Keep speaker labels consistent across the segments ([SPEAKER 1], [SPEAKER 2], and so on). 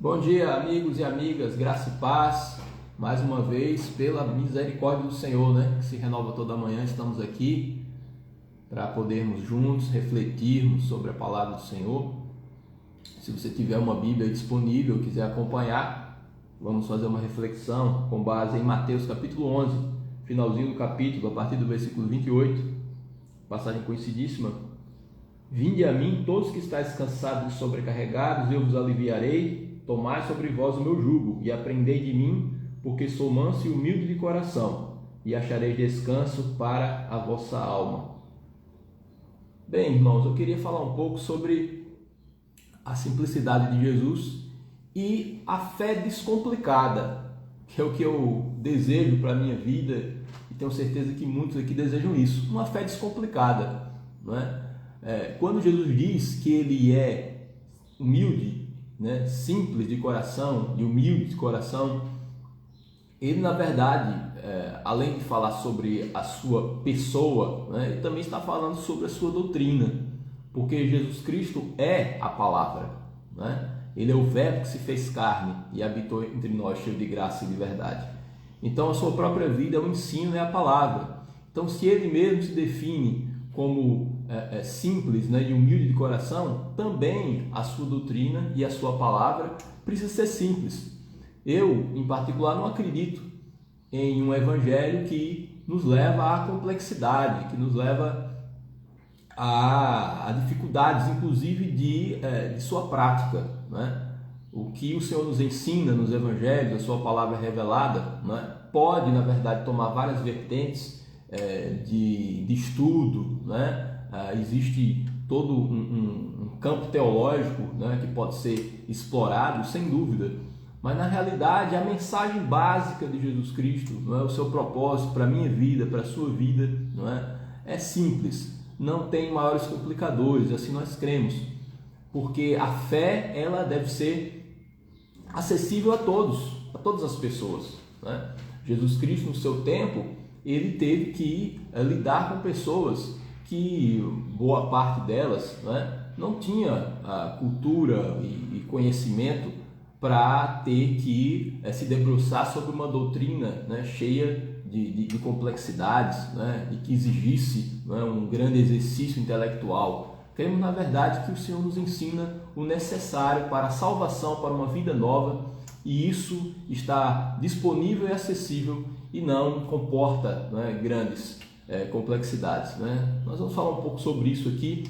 [SPEAKER 1] Bom dia, amigos e amigas, graça e paz. Mais uma vez, pela misericórdia do Senhor, que se renova toda manhã, estamos aqui para podermos juntos refletirmos sobre a palavra do Senhor. Se você tiver uma Bíblia disponível e quiser acompanhar, vamos fazer uma reflexão com base em Mateus capítulo 11, finalzinho do capítulo, a partir do versículo 28, passagem conhecidíssima. Vinde a mim, todos que estáis cansados e sobrecarregados, eu vos aliviarei. Tomai sobre vós o meu jugo e aprendei de mim, porque sou manso e humilde de coração, e achareis descanso para a vossa alma. Bem, irmãos, eu queria falar um pouco sobre a simplicidade de Jesus e a fé descomplicada, que é o que eu desejo para a minha vida, e tenho certeza que muitos aqui desejam isso, uma fé descomplicada, não é? Quando Jesus diz que ele é humilde, simples de coração e humilde de coração, ele na verdade, além de falar sobre a sua pessoa, ele também está falando sobre a sua doutrina, porque Jesus Cristo é a palavra, ele é o verbo que se fez carne e habitou entre nós, cheio de graça e de verdade. Então a sua própria vida, o ensino é a palavra. Então, se ele mesmo se define como simples, e humilde de coração, também a sua doutrina e a sua palavra precisa ser simples. Eu, em particular, não acredito em um evangelho que nos leva à complexidade, que nos leva a dificuldades, inclusive de sua prática, O que o Senhor nos ensina nos evangelhos, a sua palavra revelada, pode, na verdade, tomar várias vertentes de estudo, existe todo um campo teológico, que pode ser explorado, sem dúvida, mas na realidade a mensagem básica de Jesus Cristo, o seu propósito para a minha vida, para a sua vida, é simples, não tem maiores complicadores, assim nós cremos, porque a fé ela deve ser acessível a todas as pessoas, Jesus Cristo no seu tempo ele teve que lidar com pessoas que boa parte delas não tinha a cultura e conhecimento para ter que se debruçar sobre uma doutrina cheia de complexidades e que exigisse um grande exercício intelectual. Cremos na verdade que o Senhor nos ensina o necessário para a salvação, para uma vida nova, e isso está disponível e acessível e não comporta grandes complexidades. Nós vamos falar um pouco sobre isso aqui,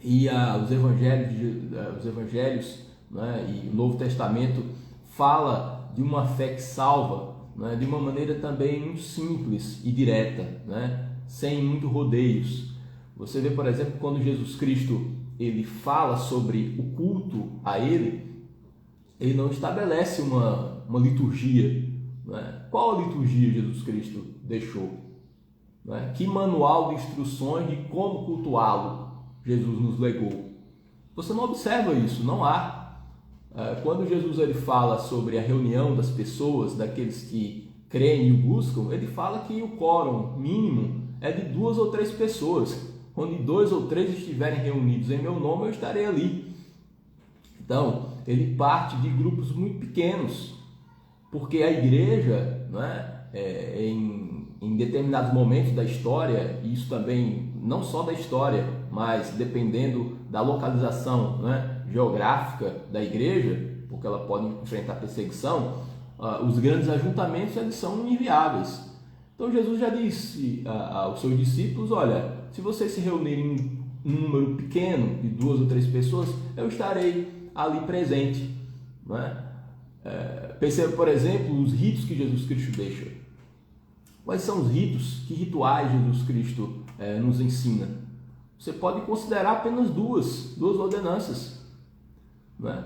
[SPEAKER 1] e os evangelhos e o Novo Testamento fala de uma fé que salva de uma maneira também muito simples e direta, sem muito rodeios. Você vê, por exemplo, quando Jesus Cristo ele fala sobre o culto a ele não estabelece uma liturgia. Qual a liturgia Jesus Cristo deixou? Que manual de instruções de como cultuá-lo Jesus nos legou? Você não observa isso, não há. Quando Jesus ele fala sobre a reunião das pessoas, daqueles que creem e o buscam, ele fala que o quórum mínimo é de 2 ou 3 pessoas. Onde 2 ou 3 estiverem reunidos em meu nome, eu estarei ali. Então, ele parte de grupos muito pequenos, porque a igreja, em determinados momentos da história, e isso também não só da história, mas dependendo da localização geográfica da igreja, porque ela pode enfrentar perseguição, os grandes ajuntamentos eles são inviáveis. Então Jesus já disse aos seus discípulos: olha, se vocês se reunirem em um número pequeno de 2 ou 3 pessoas, eu estarei ali presente. Perceba, por exemplo, os ritos que Jesus Cristo deixa. Quais são os ritos? Que rituais Jesus Cristo nos ensina? Você pode considerar apenas duas ordenanças.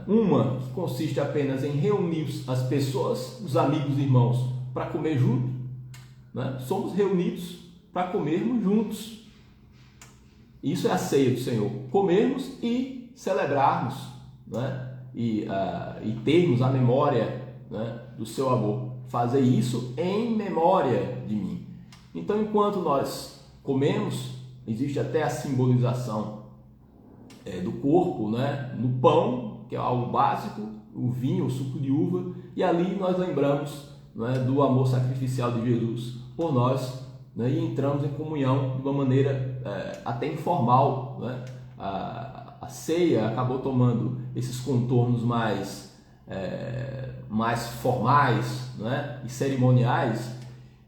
[SPEAKER 1] Uma que consiste apenas em reunir as pessoas, os amigos e irmãos, para comer junto. Somos reunidos para comermos juntos. Isso é a ceia do Senhor. Comermos e celebrarmos, e termos a memória do seu amor. Fazer isso em memória de mim. Então, enquanto nós comemos, existe até a simbolização do corpo, no pão que é algo básico, o vinho, o suco de uva, e ali nós lembramos, né, do amor sacrificial de Jesus por nós, né, e entramos em comunhão de uma maneira até informal, né? A ceia acabou tomando esses contornos mais formais, né, e cerimoniais,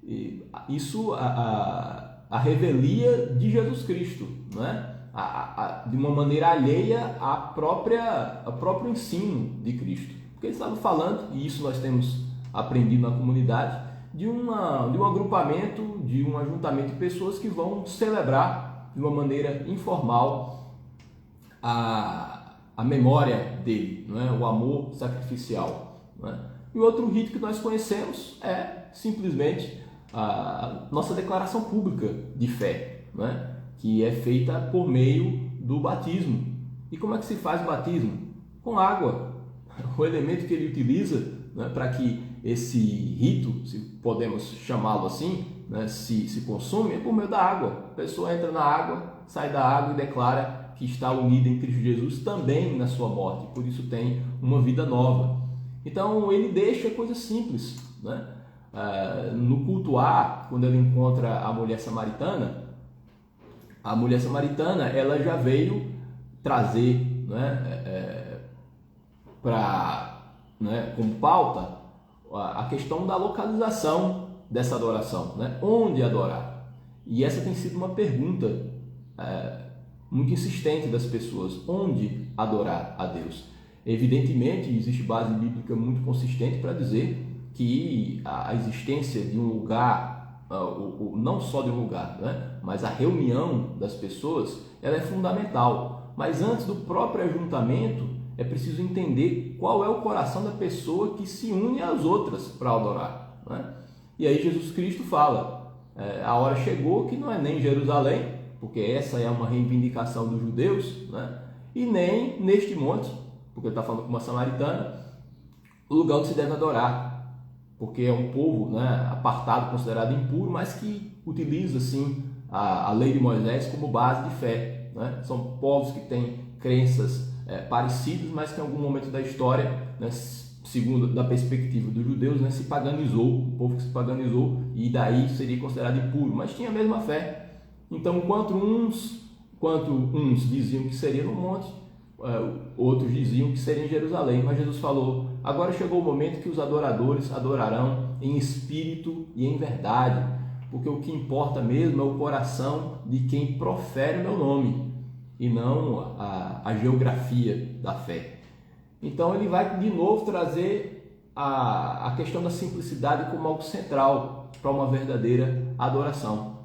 [SPEAKER 1] e isso a revelia de Jesus Cristo, né? De uma maneira alheia ao próprio ensino de Cristo, porque ele estava falando, e isso nós temos aprendido na comunidade, de um agrupamento, de um ajuntamento de pessoas que vão celebrar de uma maneira informal a memória dele, não é? O amor sacrificial, não é? E outro rito que nós conhecemos é simplesmente a nossa declaração pública de fé, não é? Que é feita por meio do batismo. E como é que se faz o batismo? Com água. O elemento que ele utiliza, né, para que esse rito, se podemos chamá-lo assim, né, se consome, é por meio da água. A pessoa entra na água, sai da água e declara que está unida em Cristo Jesus também na sua morte, por isso tem uma vida nova. Então ele deixa coisas simples, né? No culto A, quando ele encontra a mulher samaritana, ela já veio trazer, né, como pauta a questão da localização dessa adoração, né? Onde adorar? E essa tem sido uma pergunta muito insistente das pessoas: onde adorar a Deus? Evidentemente, existe base bíblica muito consistente para dizer que a existência de um lugar, não só de um lugar, né, mas a reunião das pessoas, ela é fundamental. Mas antes do próprio ajuntamento, é preciso entender qual é o coração da pessoa que se une às outras para adorar, né? E aí Jesus Cristo fala, a hora chegou que não é nem em Jerusalém, porque essa é uma reivindicação dos judeus, né, e nem neste monte, porque ele está falando com uma samaritana, o lugar onde se deve adorar, porque é um povo, né, apartado, considerado impuro, mas que utiliza sim a lei de Moisés como base de fé, né? São povos que têm crenças parecidas, mas que em algum momento da história, né, segundo da perspectiva dos judeus, né, se paganizou, o povo que se paganizou, e daí seria considerado impuro, mas tinha a mesma fé. Então, enquanto uns diziam que seria no monte, outros diziam que seria em Jerusalém, mas Jesus falou: agora chegou o momento que os adoradores adorarão em espírito e em verdade, porque o que importa mesmo é o coração de quem profere o meu nome, e não a geografia da fé. Então ele vai de novo trazer a questão da simplicidade como algo central para uma verdadeira adoração.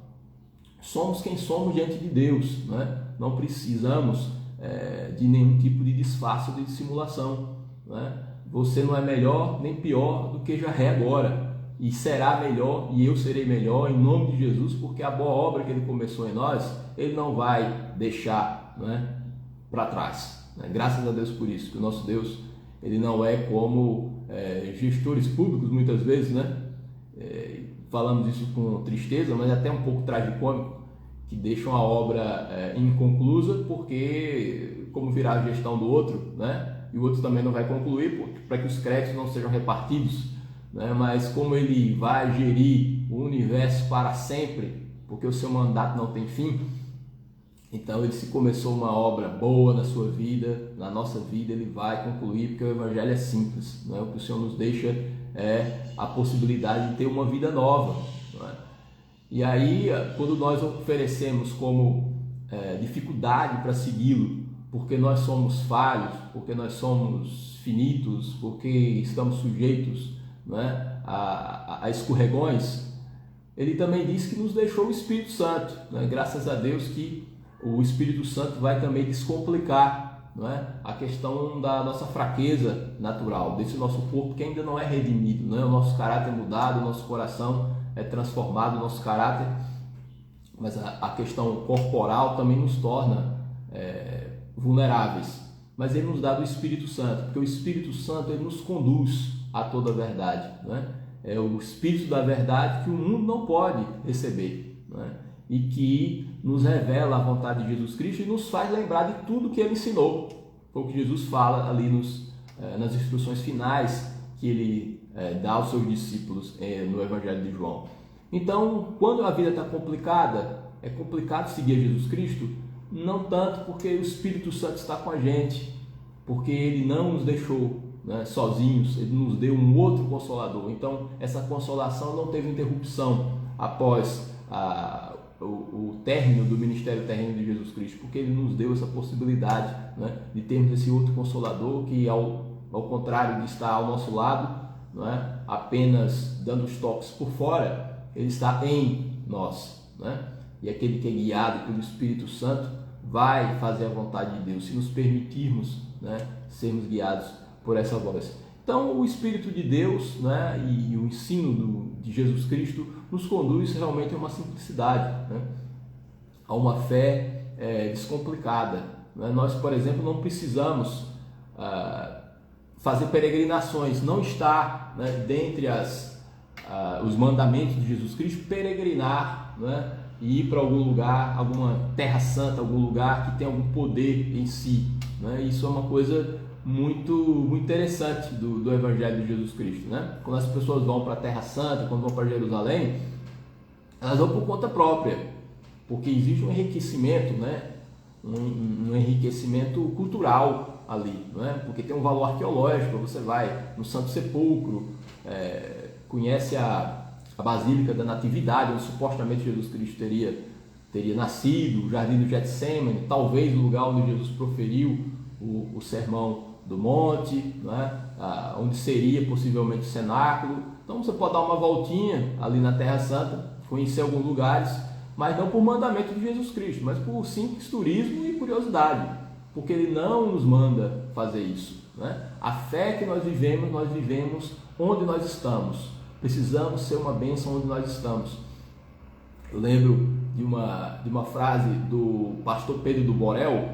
[SPEAKER 1] Somos quem somos diante de Deus, né? Não precisamos de nenhum tipo de disfarce ou de dissimulação, né? Você não é melhor nem pior do que já é agora, e será melhor, e eu serei melhor em nome de Jesus, porque a boa obra que ele começou em nós, ele não vai deixar, né, para trás, né? Graças a Deus por isso, que o nosso Deus, ele não é como gestores públicos muitas vezes, né? Falamos isso com tristeza, mas até um pouco tragicômico, que deixam a obra inconclusa, porque como virá a gestão do outro, né? E o outro também não vai concluir, para que os créditos não sejam repartidos, né? Mas como ele vai gerir o universo para sempre, porque o seu mandato não tem fim, então ele, se começou uma obra boa na sua vida, na nossa vida, ele vai concluir, porque o Evangelho é simples, né? O que o Senhor nos deixa é a possibilidade de ter uma vida nova, não é? E aí, quando nós oferecemos como dificuldade para segui-lo, porque nós somos falhos, porque nós somos finitos, porque estamos sujeitos, né, a escorregões, ele também diz que nos deixou o Espírito Santo, né? Graças a Deus que o Espírito Santo vai também descomplicar, não é, a questão da nossa fraqueza natural, desse nosso corpo que ainda não é redimido, não é? O nosso caráter é mudado, o nosso coração é transformado, o nosso caráter, mas a questão corporal também nos torna vulneráveis. Mas ele nos dá do Espírito Santo, porque o Espírito Santo ele nos conduz a toda a verdade, né? É o Espírito da verdade que o mundo não pode receber, né? E que nos revela a vontade de Jesus Cristo e nos faz lembrar de tudo que ele ensinou. Foi o que Jesus fala ali nas instruções finais que ele dá aos seus discípulos no Evangelho de João. Então, quando a vida está complicada, é complicado seguir Jesus Cristo, não tanto porque o Espírito Santo está com a gente, porque Ele não nos deixou, né, sozinhos, Ele nos deu um outro Consolador. Então, essa consolação não teve interrupção após o término do ministério terreno de Jesus Cristo, porque Ele nos deu essa possibilidade, né, de termos esse outro Consolador que, ao contrário de estar ao nosso lado, não é, apenas dando os toques por fora, Ele está em nós, né? E aquele que é guiado pelo Espírito Santo vai fazer a vontade de Deus, se nos permitirmos, né, sermos guiados por essa voz. Então, o Espírito de Deus, né, e o ensino de Jesus Cristo nos conduz realmente a uma simplicidade, né, a uma fé descomplicada. Né? Nós, por exemplo, não precisamos fazer peregrinações, não está, né, dentre os mandamentos de Jesus Cristo peregrinar, né, e ir para algum lugar, alguma terra santa, algum lugar que tem algum poder em si, né? Isso é uma coisa muito interessante do Evangelho de Jesus Cristo, né? Quando as pessoas vão para a Terra Santa, quando vão para Jerusalém, elas vão por conta própria, porque existe um enriquecimento, né? Um enriquecimento cultural ali, né? Porque tem um valor arqueológico. Você vai no Santo Sepulcro, conhece a Basílica da Natividade, onde supostamente Jesus Cristo teria nascido, o Jardim do Getsemane, talvez o lugar onde Jesus proferiu o Sermão do Monte, né? Onde seria possivelmente o cenáculo. Então você pode dar uma voltinha ali na Terra Santa, conhecer alguns lugares, mas não por mandamento de Jesus Cristo, mas por simples turismo e curiosidade, porque Ele não nos manda fazer isso, né? A fé que nós vivemos onde nós estamos. Precisamos ser uma bênção onde nós estamos. Eu lembro de uma frase do pastor Pedro do Borel.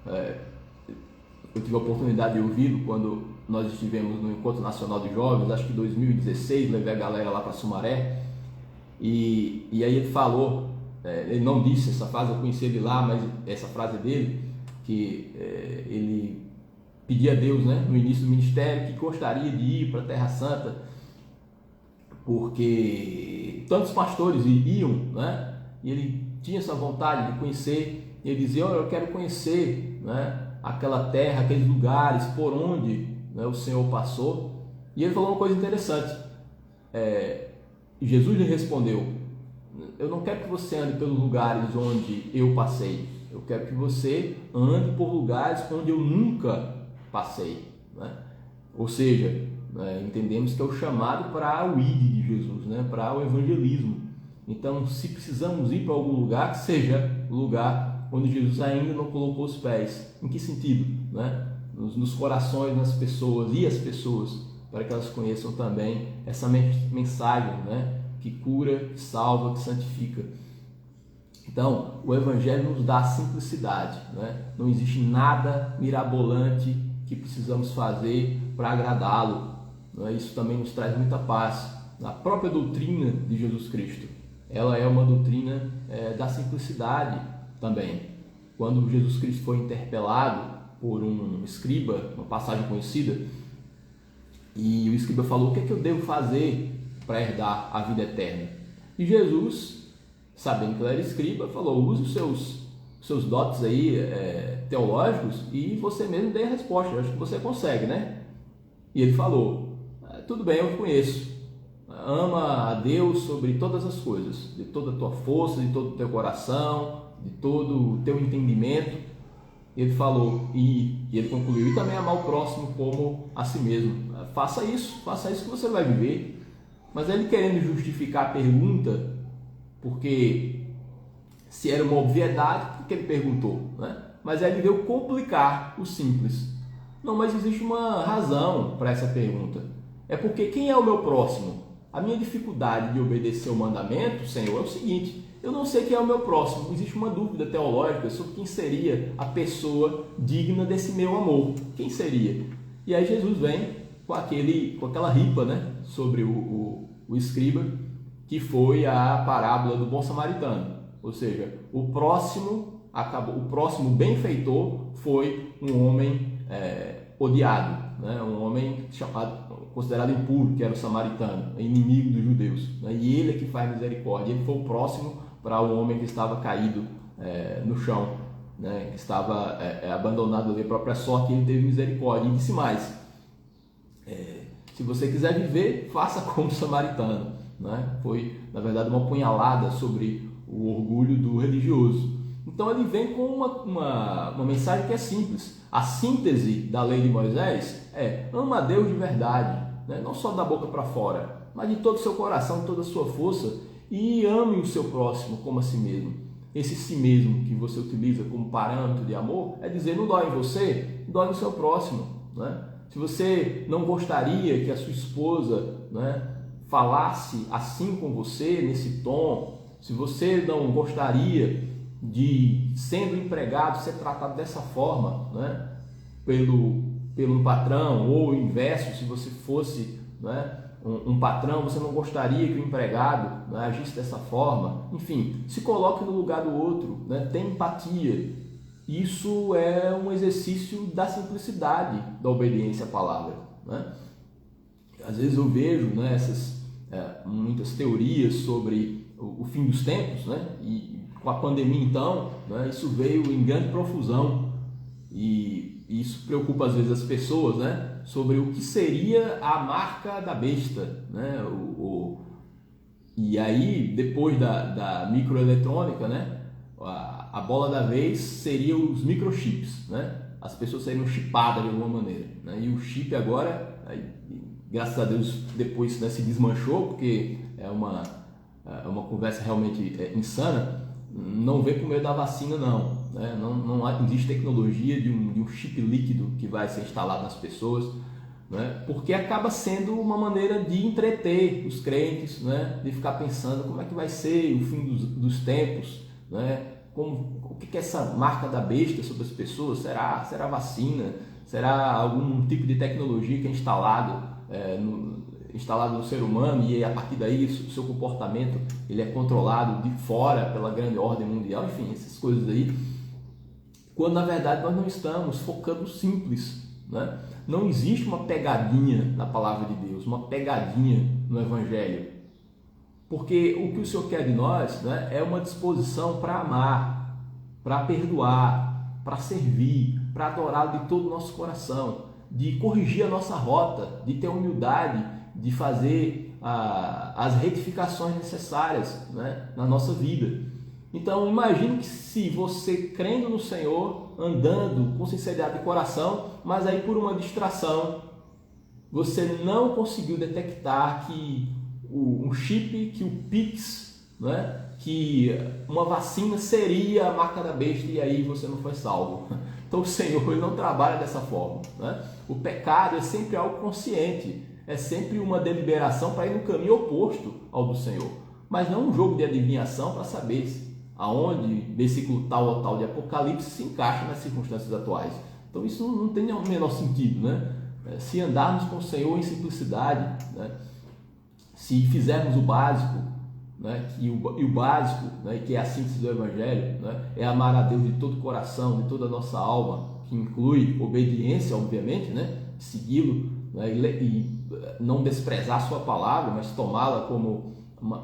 [SPEAKER 1] Eu tive a oportunidade de ouvi-lo quando nós estivemos no Encontro Nacional de Jovens, acho que em 2016, levei a galera lá para Sumaré, e aí ele falou, ele não disse essa frase, eu conheci ele lá, mas essa frase dele, que ele pedia a Deus, né, no início do ministério, que gostaria de ir para a Terra Santa, porque tantos pastores iam, né, e ele tinha essa vontade de conhecer, e ele dizia, eu quero conhecer, né, aquela terra, aqueles lugares por onde, né, o Senhor passou. E ele falou uma coisa interessante. Jesus lhe respondeu, eu não quero que você ande pelos lugares onde eu passei, eu quero que você ande por lugares onde eu nunca passei, né? Ou seja, entendemos que é o chamado para o ID de Jesus, né, para o evangelismo. Então, se precisamos ir para algum lugar, que seja o lugar onde Jesus ainda não colocou os pés. Em que sentido? Né? Nos corações das pessoas e as pessoas, para que elas conheçam também essa mensagem, né, que cura, que salva, que santifica. Então, o Evangelho nos dá simplicidade, né? Não existe nada mirabolante que precisamos fazer para agradá-lo. Né? Isso também nos traz muita paz. A própria doutrina de Jesus Cristo, ela é uma doutrina da simplicidade também. Quando Jesus Cristo foi interpelado por um escriba, uma passagem conhecida, e o escriba falou, o que é que eu devo fazer para herdar a vida eterna? E Jesus, sabendo que ele era escriba, falou, use os seus dotes aí, teológicos, e você mesmo dê a resposta. Eu acho que você consegue, né? E ele falou, tudo bem, eu conheço. Ama a Deus sobre todas as coisas, de toda a tua força, de todo o teu coração, de todo o teu entendimento. Ele falou, e ele concluiu, e também amar o próximo como a si mesmo. Faça isso que você vai viver. Mas ele querendo justificar a pergunta, porque se era uma obviedade, por que ele perguntou, né? Mas aí ele veio complicar o simples. Não, mas existe uma razão para essa pergunta. É porque quem é o meu próximo? A minha dificuldade de obedecer o mandamento, Senhor, é o seguinte, eu não sei quem é o meu próximo. Existe uma dúvida teológica sobre quem seria a pessoa digna desse meu amor. Quem seria? E aí Jesus vem com aquela ripa, né, sobre o escriba, que foi a parábola do bom samaritano. Ou seja, o próximo benfeitor foi um homem odiado, né? Um homem considerado impuro, que era o samaritano, inimigo dos judeus, né? E ele é que faz misericórdia. Ele foi o próximo para o homem que estava caído no chão, né? Que estava abandonado ali à própria sorte, e ele teve misericórdia. E disse mais: se você quiser viver, faça como o samaritano, né? Foi, na verdade, uma punhalada sobre o orgulho do religioso. Então ele vem com uma mensagem que é simples. A síntese da lei de Moisés é: ama a Deus de verdade, né? Não só da boca para fora, mas de todo o seu coração, de toda a sua força, e ame o seu próximo como a si mesmo. Esse si mesmo que você utiliza como parâmetro de amor é dizer: não dói em você, dói no seu próximo, né? Se você não gostaria que a sua esposa, né, falasse assim com você, nesse tom, se você não gostaria de, sendo empregado, ser tratado dessa forma, né, pelo patrão, ou o inverso, se você fosse, né, um patrão, você não gostaria que o empregado, né, agisse dessa forma. Enfim, se coloque no lugar do outro, né, tenha empatia. Isso é um exercício da simplicidade da obediência à palavra, né? Às vezes eu vejo, né, muitas teorias sobre o fim dos tempos, né? E com a pandemia, então, né, isso veio em grande profusão, e isso preocupa às vezes as pessoas, né, sobre o que seria a marca da besta, né? E aí, depois da microeletrônica, né, a bola da vez seria os microchips, né? As pessoas seriam chipadas de alguma maneira, né? E o chip agora, graças a Deus, depois, né, se desmanchou, porque é uma conversa realmente insana. Não vem por meio da vacina, não, né? Não existe tecnologia de um chip líquido que vai ser instalado nas pessoas, né? Porque acaba sendo uma maneira de entreter os crentes, né? De ficar pensando como é que vai ser o fim dos tempos, né? O que é essa marca da besta sobre as pessoas? Será vacina? Será algum tipo de tecnologia que é instalado no ser humano, e a partir daí o seu comportamento ele é controlado de fora pela grande ordem mundial? Enfim, essas coisas aí, quando na verdade nós não estamos focando no simples, né? Não existe uma pegadinha na palavra de Deus, uma pegadinha no Evangelho. Porque o que o Senhor quer de nós, né, é uma disposição para amar, para perdoar, para servir, para adorar de todo o nosso coração, de corrigir a nossa rota, de ter humildade, de fazer as retificações necessárias, né, na nossa vida. Então imagine que, se você, crendo no Senhor, andando com sinceridade de coração, mas aí por uma distração você não conseguiu detectar que um chip, que o Pix, né, que uma vacina seria a marca da besta, e aí você não foi salvo. Então o Senhor, ele não trabalha dessa forma, né? O pecado é sempre algo consciente, é sempre uma deliberação para ir no caminho oposto ao do Senhor, mas não um jogo de adivinhação para saber aonde versículo tal ou tal de Apocalipse se encaixa nas circunstâncias atuais. Então isso não tem o menor sentido, né? Se andarmos com o Senhor em simplicidade, né, se fizermos o básico, né, e o básico, né, que é a síntese do Evangelho, né, é amar a Deus de todo o coração, de toda a nossa alma, que inclui obediência, obviamente, né, segui-lo, né, e não desprezar a sua palavra, mas tomá-la como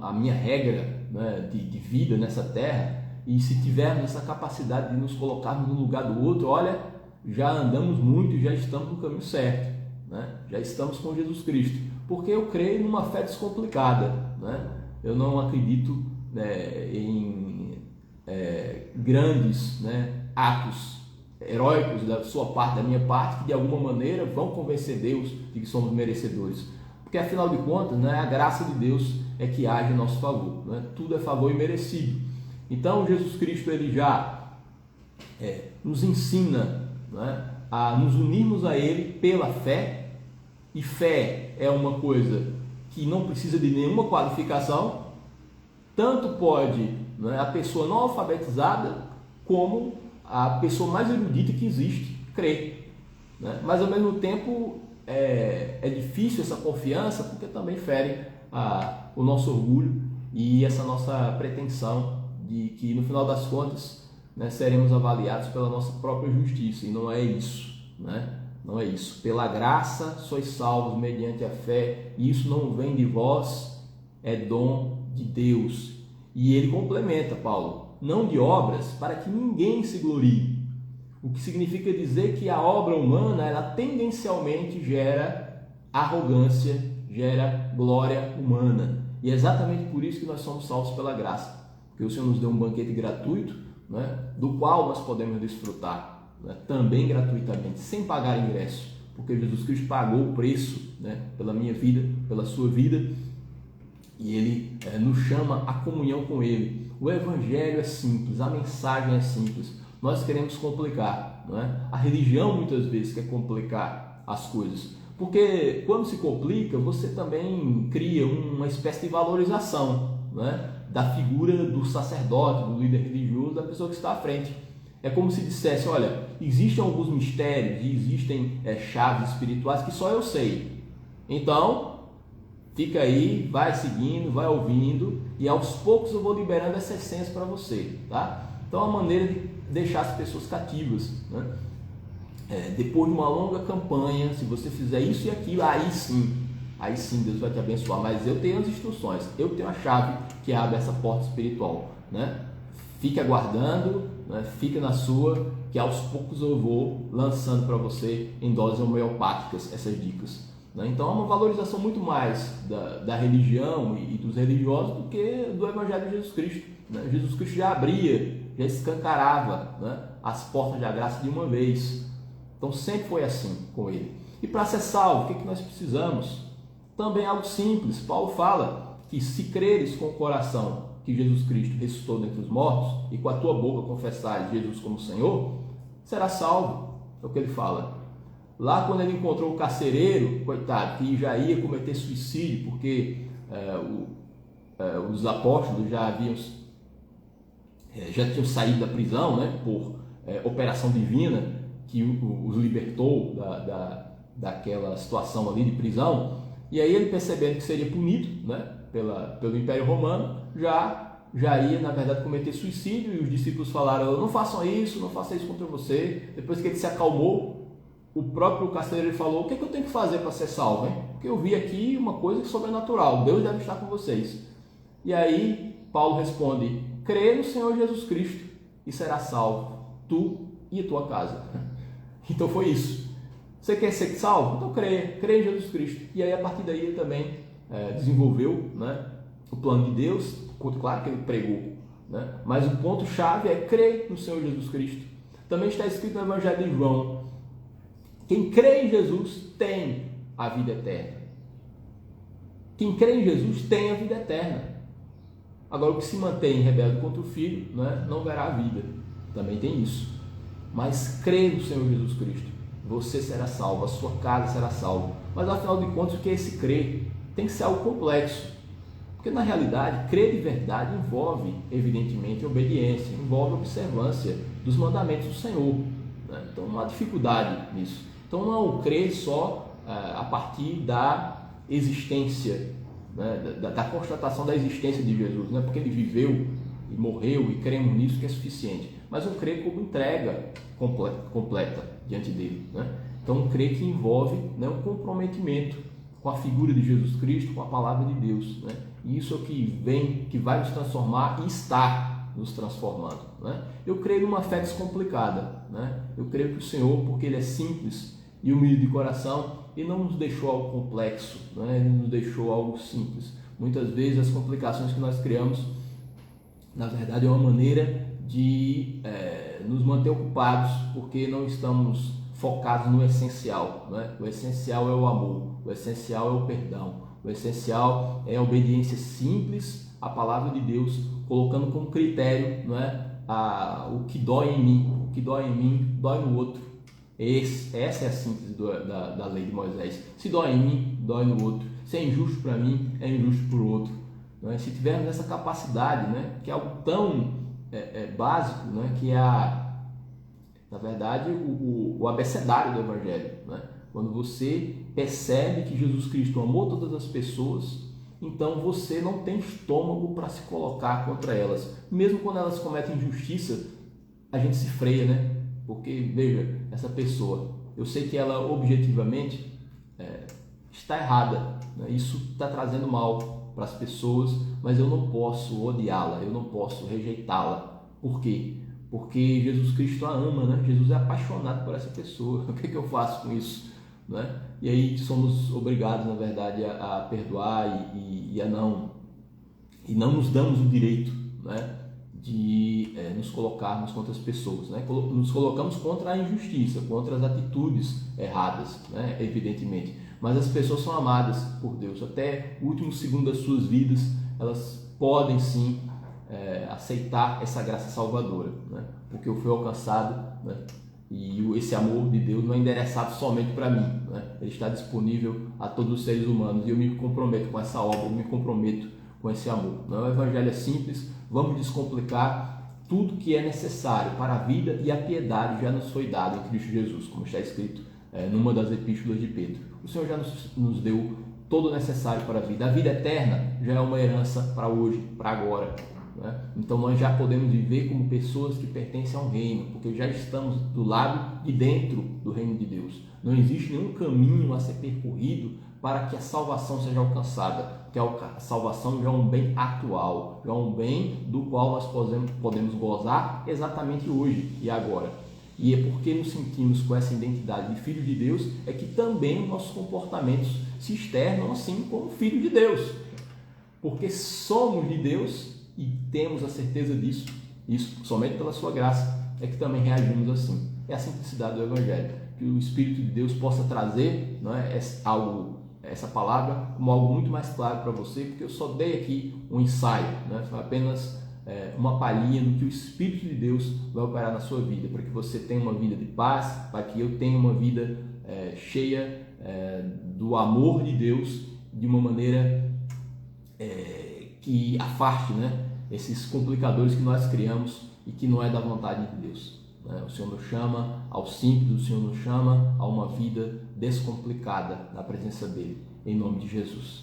[SPEAKER 1] a minha regra, né, de vida nessa terra. E se tivermos essa capacidade de nos colocarmos no lugar do outro, olha, já andamos muito e já estamos no caminho certo, né? Já estamos com Jesus Cristo, porque eu creio numa fé descomplicada, né? Eu não acredito, né, em grandes, né, atos heróicos da sua parte, da minha parte, que de alguma maneira vão convencer Deus de que somos merecedores, porque afinal de contas, né, a graça de Deus é que age em nosso favor, né? Tudo é favor e merecido. Então Jesus Cristo, ele já nos ensina, né, a nos unirmos a Ele pela fé. E fé é uma coisa que não precisa de nenhuma qualificação. Tanto pode, né, a pessoa não alfabetizada como a pessoa mais erudita que existe crer, né? Mas ao mesmo tempo é difícil essa confiança, porque também fere o nosso orgulho e essa nossa pretensão de que no final das contas, né, seremos avaliados pela nossa própria justiça, e não é isso, né? Não é isso. Pela graça sois salvos mediante a fé, e isso não vem de vós, é dom de Deus. E ele complementa, Paulo, não de obras, para que ninguém se glorie. O que significa dizer que a obra humana, ela tendencialmente gera arrogância, gera glória humana. E é exatamente por isso que nós somos salvos pela graça. Porque o Senhor nos deu um banquete gratuito, né, do qual nós podemos desfrutar, né, também gratuitamente, sem pagar ingresso. Porque Jesus Cristo pagou o preço, né, pela minha vida, pela sua vida, e Ele nos chama à comunhão com Ele. O Evangelho é simples, a mensagem é simples. Nós queremos complicar, não é? A religião muitas vezes quer complicar as coisas, porque quando se complica, você também cria uma espécie de valorização, não é? Da figura do sacerdote, do líder religioso, da pessoa que está à frente. É como se dissesse, olha, existem alguns mistérios e existem chaves espirituais que só eu sei. Então, fica aí, vai seguindo, vai ouvindo, e aos poucos eu vou liberando essa essência para você, tá? Então, é uma maneira de deixar as pessoas cativas, né? Depois de uma longa campanha, se você fizer isso e aquilo, aí sim Deus vai te abençoar. Mas eu tenho as instruções, eu tenho a chave que abre essa porta espiritual, né? Fique aguardando, né? Fica na sua, que aos poucos eu vou lançando para você em doses homeopáticas essas dicas, né? Então é uma valorização muito mais da religião e dos religiosos do que do Evangelho de Jesus Cristo, né? Jesus Cristo já abria, já escancarava, né, as portas da graça de uma vez. Então sempre foi assim com ele. E para ser salvo, o que nós precisamos? Também algo simples. Paulo fala que se creres com o coração que Jesus Cristo ressuscitou dentre os mortos e com a tua boca confessares Jesus como Senhor, será salvo. É o que ele fala. Lá quando ele encontrou o carcereiro, coitado, que já ia cometer suicídio porque os apóstolos já tinham saído da prisão, né, por operação divina que os libertou daquela situação ali de prisão, e aí ele, percebendo que seria punido, né, pelo Império Romano, já ia na verdade cometer suicídio, e os discípulos falaram, não façam isso, não façam isso contra você. Depois que ele se acalmou, o próprio carcereiro falou, o que eu tenho que fazer para ser salvo, hein? Porque eu vi aqui uma coisa sobrenatural, Deus deve estar com vocês. E aí Paulo responde, crê no Senhor Jesus Cristo e será salvo, tu e a tua casa. Então foi isso. Você quer ser salvo? Então crê em Jesus Cristo. E aí a partir daí ele também desenvolveu, né, o plano de Deus. Claro que ele pregou, né, mas o ponto-chave é crer no Senhor Jesus Cristo. Também está escrito no Evangelho de João, quem crê em Jesus tem a vida eterna. Quem crê em Jesus tem a vida eterna. Agora, o que se mantém rebelde contra o Filho, né, não verá a vida. Também tem isso. Mas crê no Senhor Jesus Cristo. Você será salvo, a sua casa será salva. Mas, afinal de contas, o que é esse crer? Tem que ser algo complexo. Porque, na realidade, crer de verdade envolve, evidentemente, obediência, envolve observância dos mandamentos do Senhor, né? Então, não há dificuldade nisso. Então, não crer só a partir da existência, né, da constatação da existência de Jesus, não é porque ele viveu e morreu e cremos nisso que é suficiente, mas um crer como entrega completa diante dele, né? Então um crer que envolve, né, um comprometimento com a figura de Jesus Cristo, com a palavra de Deus, né? E isso é o que vai nos transformar e está nos transformando, né? Eu creio numa fé descomplicada, né? Eu creio que o Senhor, porque ele é simples e humilde de coração, e não nos deixou algo complexo, né? Ele nos deixou algo simples. Muitas vezes as complicações que nós criamos, na verdade, é uma maneira de nos manter ocupados, porque não estamos focados no essencial, né? O essencial é o amor, o essencial é o perdão, o essencial é a obediência simples à palavra de Deus, colocando como critério, não é, o que dói em mim, o que dói em mim, dói no outro. Essa é a síntese da lei de Moisés. Se dói em mim, dói no outro. Se é injusto para mim, é injusto para o outro. Não é? Se tivermos essa capacidade, né, que é algo tão básico, né, que é na verdade o abecedário do Evangelho, né? Quando você percebe que Jesus Cristo amou todas as pessoas, então você não tem estômago para se colocar contra elas. Mesmo quando elas cometem injustiça, a gente se freia, né? Porque, veja, essa pessoa eu sei que ela objetivamente está errada, né? Isso está trazendo mal para as pessoas, mas eu não posso odiá-la, eu não posso rejeitá-la. Por quê? Porque Jesus Cristo a ama, né? Jesus é apaixonado por essa pessoa. O que eu faço com isso? Né? E aí somos obrigados, na verdade, a perdoar e não nos damos o direito, né, de nos colocarmos contra as pessoas, né? Nos colocamos contra a injustiça, contra as atitudes erradas, né? Evidentemente, mas as pessoas são amadas por Deus. Até o último segundo das suas vidas, elas podem sim aceitar essa graça salvadora, né? Porque eu fui alcançado, né? E esse amor de Deus não é endereçado somente para mim, né? Ele está disponível a todos os seres humanos, e eu me comprometo com essa obra, eu me comprometo com esse amor. Não é um evangelho simples, vamos descomplicar. Tudo que é necessário para a vida e a piedade já nos foi dado em Cristo Jesus, como está escrito numa das epístolas de Pedro. O Senhor já nos deu todo o necessário para a vida. A vida eterna já é uma herança para hoje, para agora, né? Então nós já podemos viver como pessoas que pertencem ao reino, porque já estamos do lado de dentro do reino de Deus. Não existe nenhum caminho a ser percorrido para que a salvação seja alcançada, porque a salvação já é um bem atual, já é um bem do qual nós podemos gozar exatamente hoje e agora. E é porque nos sentimos com essa identidade de filho de Deus é que também nossos comportamentos se externam assim como filho de Deus, porque somos de Deus e temos a certeza disso, isso somente pela sua graça é que também reagimos assim. É a simplicidade do Evangelho, que o Espírito de Deus possa trazer, não é, essa palavra como algo muito mais claro para você, porque eu só dei aqui um ensaio, né? Foi apenas uma palhinha do que o Espírito de Deus vai operar na sua vida, para que você tenha uma vida de paz, para que eu tenha uma vida cheia do amor de Deus, de uma maneira que afaste, né, esses complicadores que nós criamos e que não é da vontade de Deus, né? O Senhor nos chama ao simples, o Senhor nos chama a uma vida descomplicada na presença dEle, em nome de Jesus.